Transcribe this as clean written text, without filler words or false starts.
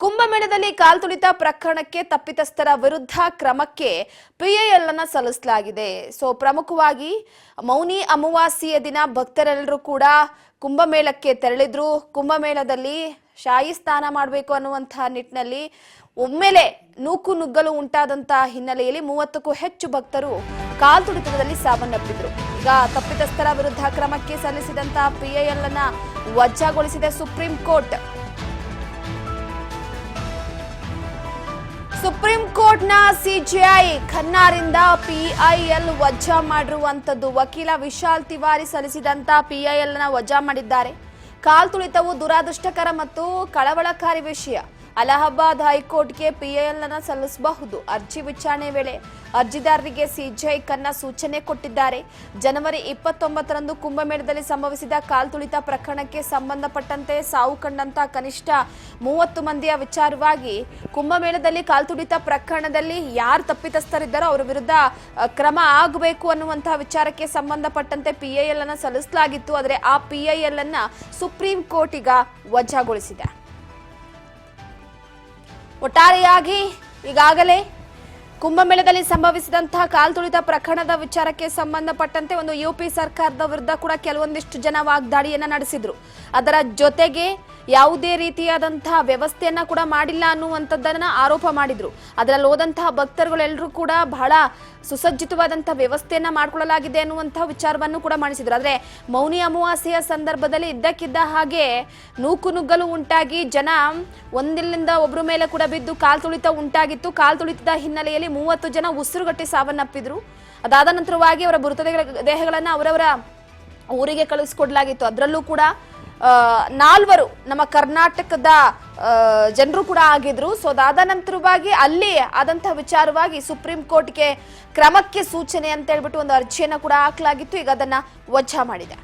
ಕುಂಭಮೇಳದಲ್ಲಿ ಕಾಲ್ತುಳಿತ ಪ್ರಕರಣಕ್ಕೆ ತಪ್ಪಿತಸ್ಥರ ವಿರುದ್ಧ ಕ್ರಮಕ್ಕೆ ಪಿಐಎಲ್ ಅನ್ನು ಸಲ್ಲಿಸಲಾಗಿದೆ. ಪ್ರಮುಖವಾಗಿ ಮೌನಿ ಅಮಾವಾಸ್ಯೆಯ ದಿನ ಭಕ್ತರೆಲ್ಲರೂ ಕೂಡ ಕುಂಭಮೇಳಕ್ಕೆ ತೆರಳಿದ್ರು. ಕುಂಭಮೇಳದಲ್ಲಿ ಶಾಹಿ ಸ್ನಾನ ಮಾಡಬೇಕು ಅನ್ನುವಂತ ನಿಟ್ಟಿನಲ್ಲಿ ಒಮ್ಮೆಲೆ ನೂಕು ನುಗ್ಗಲು ಉಂಟಾದಂತ ಹಿನ್ನೆಲೆಯಲ್ಲಿ 30ಕ್ಕೂ ಹೆಚ್ಚು ಭಕ್ತರು ಕಾಲ್ತುಳಿತದಲ್ಲಿ ಸಾವನ್ನಪ್ಪಿದ್ರು. ಈಗ ತಪ್ಪಿತಸ್ಥರ ವಿರುದ್ಧ ಕ್ರಮಕ್ಕೆ ಸಲ್ಲಿಸಿದಂತ ಪಿಐಎಲ್ ಅನ್ನ ವಜಾಗೊಳಿಸಿದೆ ಸುಪ್ರೀಂ ಕೋರ್ಟ್. ಸುಪ್ರೀಂ ಕೋರ್ಟ್ನ ಸಿಜೆಐ ಖನ್ನಾರಿಂದ ಪಿಐಎಲ್ ವಜಾ ಮಾಡಿರುವಂತದ್ದು. ವಕೀಲ ವಿಶಾಲ್ ತಿವಾರಿ ಸಲ್ಲಿಸಿದಂತ ಪಿಐಎಲ್ ನ ವಜಾ ಮಾಡಿದ್ದಾರೆ. ಕಾಲ್ತುಳಿತವು ದುರಾದೃಷ್ಟಕರ ಮತ್ತು ಕಳವಳಕಾರಿ ವಿಷಯ. ಅಲಹಾಬಾದ್ ಹೈಕೋರ್ಟ್ಗೆ ಪಿಐಎಲ್ ಅನ್ನು ಸಲ್ಲಿಸಬಹುದು. ಅರ್ಜಿ ವಿಚಾರಣೆ ವೇಳೆ ಅರ್ಜಿದಾರರಿಗೆ ಸಿಜೆಐ ಖನ್ನಾ ಸೂಚನೆ ಕೊಟ್ಟಿದ್ದಾರೆ. ಜನವರಿ 29ರಂದು ಕುಂಭಮೇಳದಲ್ಲಿ ಸಂಭವಿಸಿದ ಕಾಲ್ತುಳಿತ ಪ್ರಕರಣಕ್ಕೆ ಸಂಬಂಧಪಟ್ಟಂತೆ ಸಾವು ಕಂಡಂತ ಕನಿಷ್ಠ 30 ಮಂದಿಯ ವಿಚಾರವಾಗಿ ಕುಂಭಮೇಳದಲ್ಲಿ ಕಾಲ್ತುಳಿತ ಪ್ರಕರಣದಲ್ಲಿ ಯಾರು ತಪ್ಪಿತಸ್ಥರಿದ್ದಾರೋ ಅವರ ವಿರುದ್ಧ ಕ್ರಮ ಆಗಬೇಕು ಅನ್ನುವಂತಹ ವಿಚಾರಕ್ಕೆ ಸಂಬಂಧಪಟ್ಟಂತೆ ಪಿಐಎಲ್ ಅನ್ನು ಸಲ್ಲಿಸಲಾಗಿತ್ತು. ಆದರೆ ಆ ಪಿಐಎಲ್ ಅನ್ನ ಸುಪ್ರೀಂ ಕೋರ್ಟ್ ಈಗ ವಜಾಗೊಳಿಸಿದೆ. ಒಟ್ಟಾರೆಯಾಗಿ ಈಗಾಗಲೇ ಕುಂಭಮೇಳದಲ್ಲಿ ಸಂಭವಿಸಿದಂತಹ ಕಾಲ್ತುಳಿತ ಪ್ರಕರಣದ ವಿಚಾರಕ್ಕೆ ಸಂಬಂಧಪಟ್ಟಂತೆ ಒಂದು ಯುಪಿ ಸರ್ಕಾರದ ವಿರುದ್ಧ ಕೂಡ ಕೆಲವೊಂದಿಷ್ಟು ಜನ ವಾಗ್ದಾಳಿಯನ್ನ ನಡೆಸಿದ್ರು. ಅದರ ಜೊತೆಗೆ ಯಾವುದೇ ರೀತಿಯಾದಂತಹ ವ್ಯವಸ್ಥೆಯನ್ನ ಕೂಡ ಮಾಡಿಲ್ಲ ಅನ್ನುವಂಥದ್ದನ್ನ ಆರೋಪ ಮಾಡಿದ್ರು. ಅದರಲ್ಲಿ ಹೋದಂತಹ ಭಕ್ತರುಗಳೆಲ್ಲರೂ ಕೂಡ ಬಹಳ ಸುಸಜ್ಜಿತವಾದಂತಹ ವ್ಯವಸ್ಥೆಯನ್ನ ಮಾಡಿಕೊಳ್ಳಲಾಗಿದೆ ಅನ್ನುವಂತಹ ವಿಚಾರವನ್ನು ಕೂಡ ಮಾಡಿಸಿದ್ರು. ಆದ್ರೆ ಮೌನಿ ಅಮಾವಾಸ್ಯೆಯ ಸಂದರ್ಭದಲ್ಲಿ ಇದ್ದಕ್ಕಿದ್ದ ಹಾಗೆ ನೂಕು ನುಗ್ಗಲು ಉಂಟಾಗಿ ಜನ ಒಂದಿಲ್ಲಿಂದ ಒಬ್ಬರ ಮೇಲೆ ಕೂಡ ಬಿದ್ದು ಕಾಲ್ತುಳಿತ ಉಂಟಾಗಿತ್ತು. ಕಾಲ್ತುಳಿತದ ಹಿನ್ನೆಲೆಯಲ್ಲಿ 30 ಜನ ಉಸಿರುಗಟ್ಟಿ ಸಾವನ್ನಪ್ಪಿದ್ರು. ಅದಾದ ನಂತರವಾಗಿ ಅವರ ಮೃತದೇಹಗಳನ್ನ ಅವರವರ ಊರಿಗೆ ಕಳಿಸಿಕೊಡ್ಲಾಗಿತ್ತು. ಅದರಲ್ಲೂ ಕೂಡ 4 ನಮ್ಮ ಕರ್ನಾಟಕದ ಜನರು ಕೂಡ ಆಗಿದ್ರು. ಅದಾದ ನಂತರವಾಗಿ ಅಲ್ಲಿ ಆದಂತಹ ವಿಚಾರವಾಗಿ ಸುಪ್ರೀಂ ಕೋರ್ಟ್ಗೆ ಕ್ರಮಕ್ಕೆ ಸೂಚನೆ ಅಂತ ಹೇಳ್ಬಿಟ್ಟು ಒಂದು ಅರ್ಜಿಯನ್ನ ಕೂಡ ಹಾಕಲಾಗಿತ್ತು. ಈಗ ಅದನ್ನ ವಜಾ ಮಾಡಿದೆ.